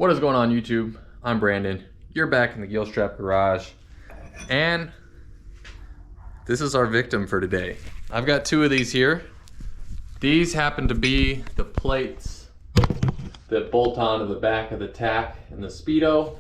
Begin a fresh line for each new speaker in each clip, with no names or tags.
What is going on, YouTube? I'm Brandon. You're back in the Gill Strap Garage, and this is our victim for today. I've got two of these here. These happen to be the plates that bolt onto the back of the tack and the Speedo.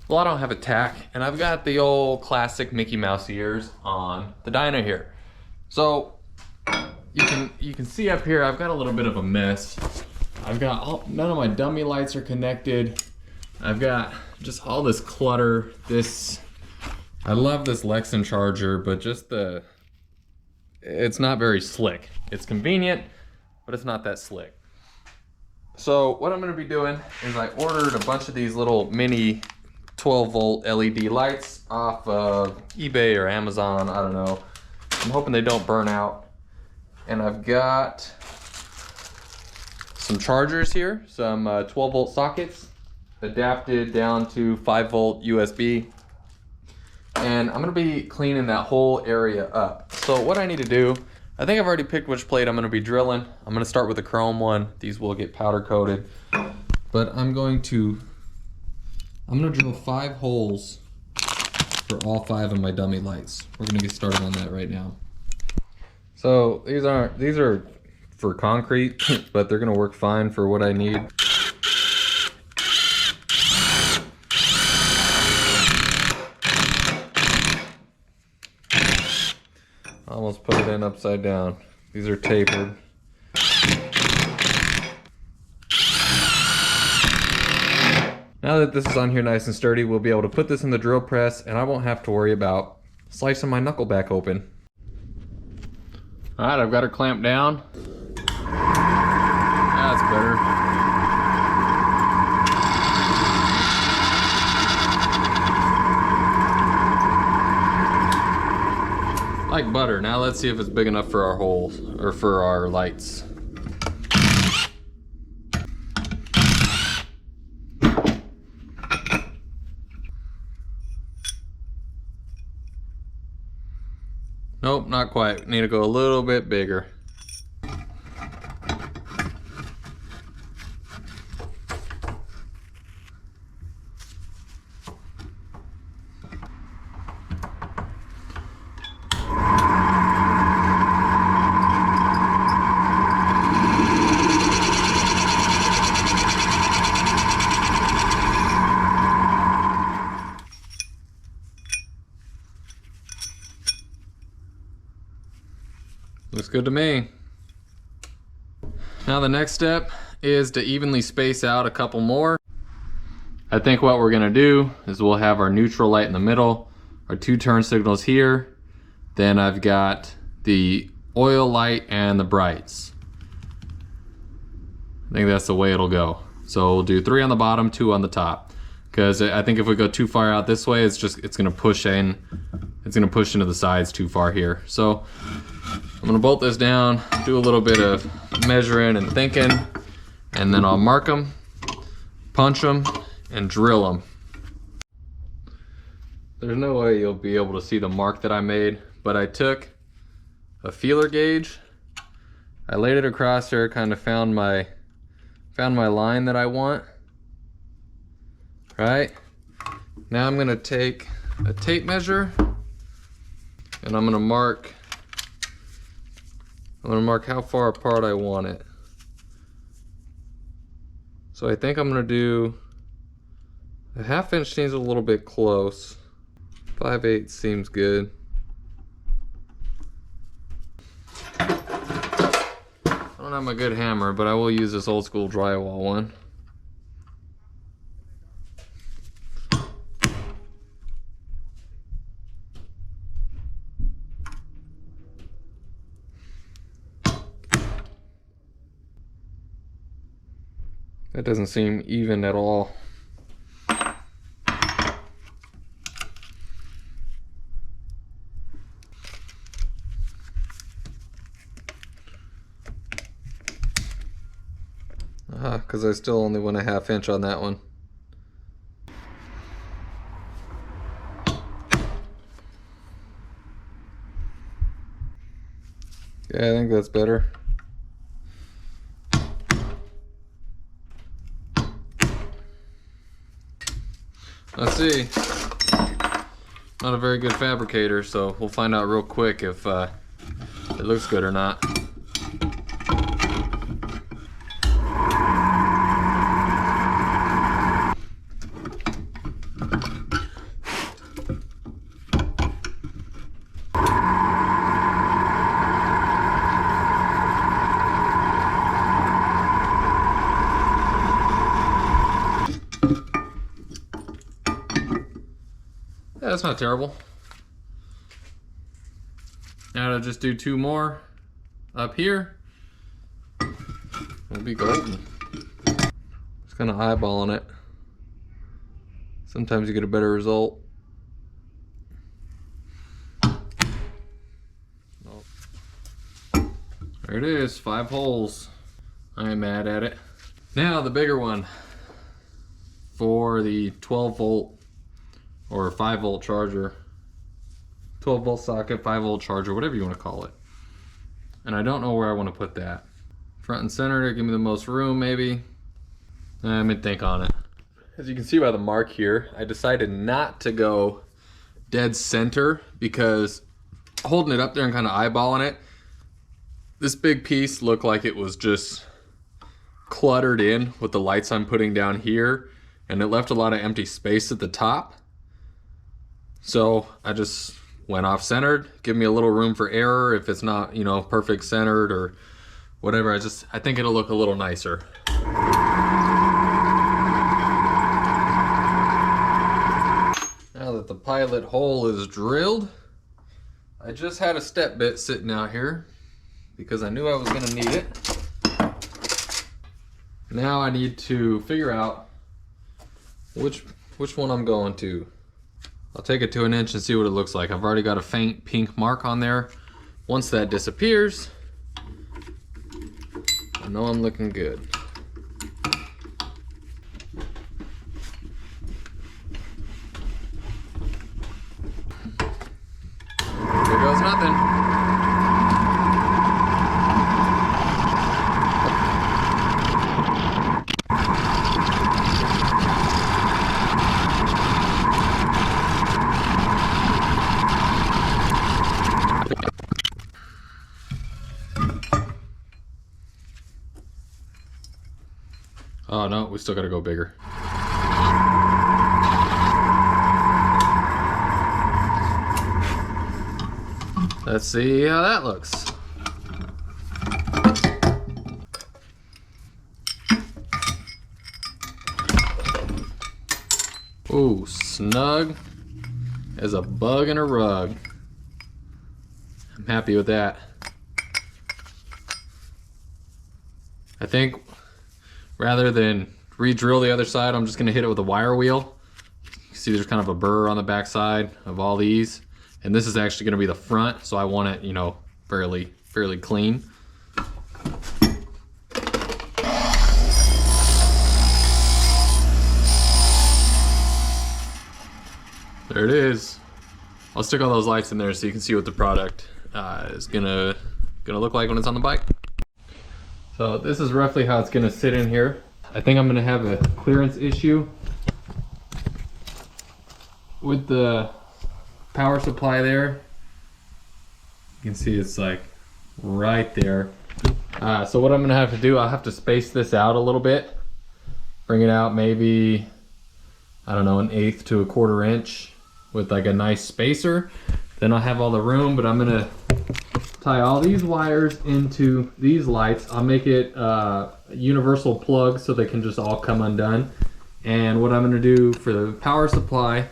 Well, I don't have a tack, and I've got the old classic Mickey Mouse ears on the Dyna here. So you can see up here, I've got a little bit of a mess. I've got none of my dummy lights are connected. I've got just all this clutter. I love this Lexan charger, but it's not very slick. It's convenient, but it's not that slick. So what I'm gonna be doing is I ordered a bunch of these little mini 12-volt LED lights off of eBay or Amazon, I don't know. I'm hoping they don't burn out. And I've got some chargers here, some 12-volt sockets adapted down to 5-volt USB. And I'm gonna be cleaning that whole area up. So what I need to do, I think I've already picked which plate I'm gonna be drilling. I'm gonna start with the chrome one. These will get powder coated. But I'm gonna drill 5 holes for all 5 of my dummy lights. We're gonna get started on that right now. So these are for concrete, but they're gonna work fine for what I need. I almost put it in upside down. These are tapered. Now that this is on here nice and sturdy, we'll be able to put this in the drill press and I won't have to worry about slicing my knuckle back open. All right, I've got her clamped down. That's better. Like butter. Now let's see if it's big enough for our holes, or for our lights. Nope, not quite. Need to go a little bit bigger. Looks good to me. Now the next step is to evenly space out a couple more. I think what we're gonna do is we'll have our neutral light in the middle, our 2 turn signals here, then I've got the oil light and the brights. I think that's the way it'll go. So we'll do 3 on the bottom, 2 on the top. Because I think if we go too far out this way, it's gonna push in. It's gonna push into the sides too far here. So I'm gonna bolt this down, do a little bit of measuring and thinking, and then I'll mark them, punch them, and drill them. There's no way you'll be able to see the mark that I made, but I took a feeler gauge, I laid it across there, kind of found my line that I want. Right? Now I'm gonna take a tape measure, and I'm gonna mark how far apart I want it. So I think I'm gonna do a 1/2 inch seems a little bit close. 5/8 seems good. I don't have my good hammer, but I will use this old school drywall one. That doesn't seem even at all. Because I still only went a 1/2 inch on that one. Yeah, I think that's better. Let's see. Not a very good fabricator, so we'll find out real quick if it looks good or not. Yeah, that's not terrible. Now to just do 2 more up here. We'll be golden. Just kind of eyeballing it. Sometimes you get a better result. Oh. There it is, 5 holes. I ain't mad at it. Now the bigger one for the 12 volt or 5 volt charger. 12 volt socket, 5 volt charger, whatever you want to call it. And I don't know where I want to put that. Front and center to give me the most room, maybe. Let me think on it. As you can see by the mark here, I decided not to go dead center because holding it up there and kind of eyeballing it, this big piece looked like it was just cluttered in with the lights I'm putting down here, and it left a lot of empty space at the top. So I just went off centered, give me a little room for error if it's not, you know, perfect centered or whatever. I think it'll look a little nicer. Now that the pilot hole is drilled, I just had a step bit sitting out here because I knew I was gonna need it. Now I need to figure out which one I'm going to. I'll take it to an inch and see what it looks like. I've already got a faint pink mark on there. Once that disappears, I know I'm looking good. There goes nothing. Oh no, we still gotta go bigger. Let's see how that looks. Ooh, snug as a bug in a rug. I'm happy with that. I think rather than re-drill the other side, I'm just gonna hit it with a wire wheel. You see there's kind of a burr on the back side of all these. And this is actually gonna be the front, so I want it, you know, fairly clean. There it is. I'll stick all those lights in there so you can see what the product is gonna look like when it's on the bike. So this is roughly how it's gonna sit in here. I think I'm gonna have a clearance issue with the power supply there. You can see it's like right there. So what I'm gonna have to do, I'll have to space this out a little bit. Bring it out maybe, I don't know, 1/8 to 1/4 inch with like a nice spacer. Then I'll have all the room, but I'm gonna tie all these wires into these lights. I'll make it universal plug so they can just all come undone. And what I'm gonna do for the power supply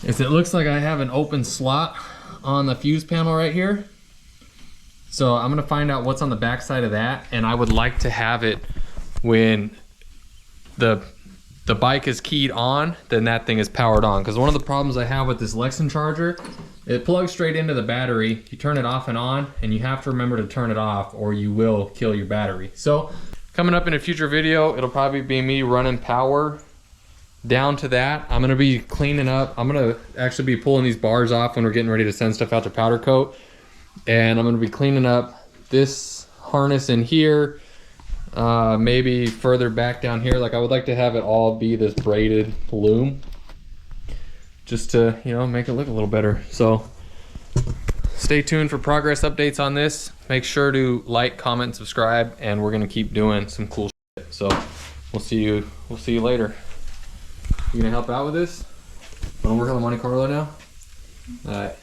is, it looks like I have an open slot on the fuse panel right here. So I'm gonna find out what's on the back side of that, and I would like to have it when the bike is keyed on, then that thing is powered on. Because one of the problems I have with this Lexan charger, it plugs straight into the battery. You turn it off and on, and you have to remember to turn it off or you will kill your battery. So coming up in a future video, it'll probably be me running power down to that. I'm gonna be cleaning up. I'm gonna actually be pulling these bars off when we're getting ready to send stuff out to powder coat. And I'm gonna be cleaning up this harness in here, maybe further back down here. Like I would like to have it all be this braided loom. just to, you know, make it look a little better. So stay tuned for progress updates on this. Make sure to like, comment, subscribe, and we're gonna keep doing some cool shit. So we'll see you later. You gonna help out with this? Wanna work on the Monte Carlo now? All right.